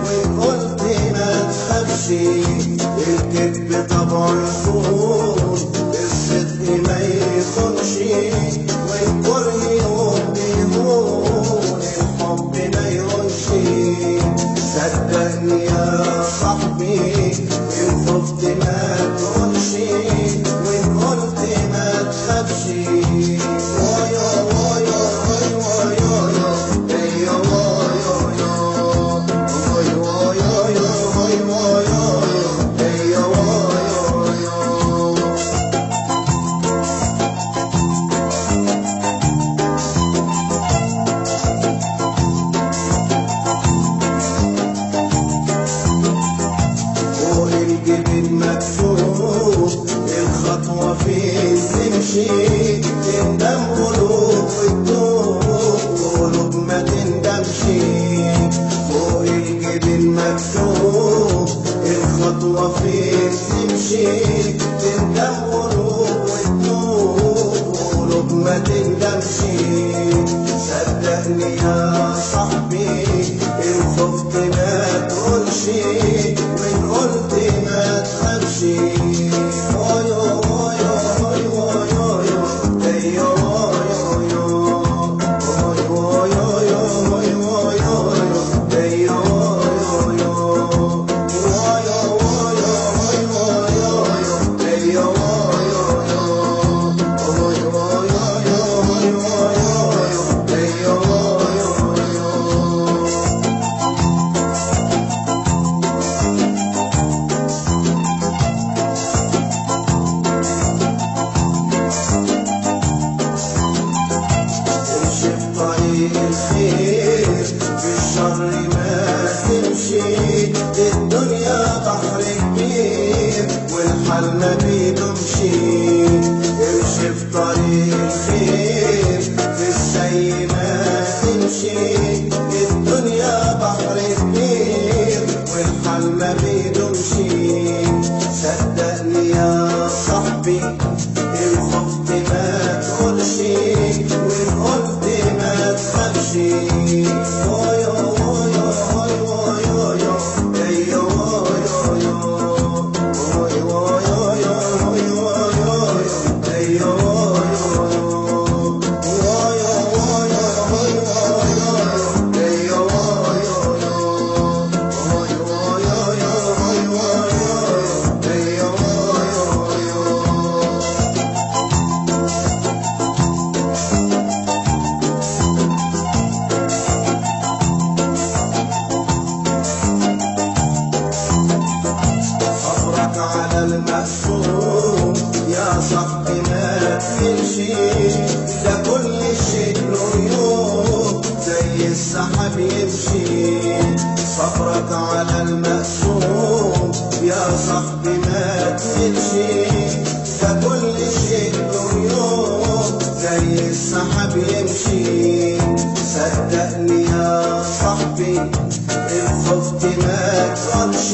وإن قلت ما تخافش. الكذب طبعه يخون، الصدق ما يخونش، والكره يوم بيهون، الحب ما يهونش. صدقني يا صاحبي إن خفت ما تقولش، وإن قلت ما تخافش. الخطوة فين تمشي تندم قلوب وتدوب، قلوب ما تندمش. فوق الجبين مكتوب الخطوة فين تمشي تندم قلوب وتدوب، قلوب ما تندمش. صدقني يا صاحبي إن خفت ما تقولش، وإن قلت ما تخافش. الخير بالشر ما تمشي، الدنيا بحر كبير والحال ما بيدومش. امشي في طريق الخير بالسيء ما تمشي، الدنيا بحر كبير والحال ما بيدومش. صدقني يا صاحبي إن خفت ما تقولش، وإن قلت ما تخافش. المقسوم يا صاحبي ما تمشي، ده كل شيء له يوم زي السحاب يمشي. صبرك على المقسوم يا صاحبي ما تمشي، ده كل شيء له يوم زي السحاب يمشي. صدقني يا صاحبي إن خفت ما تقولش،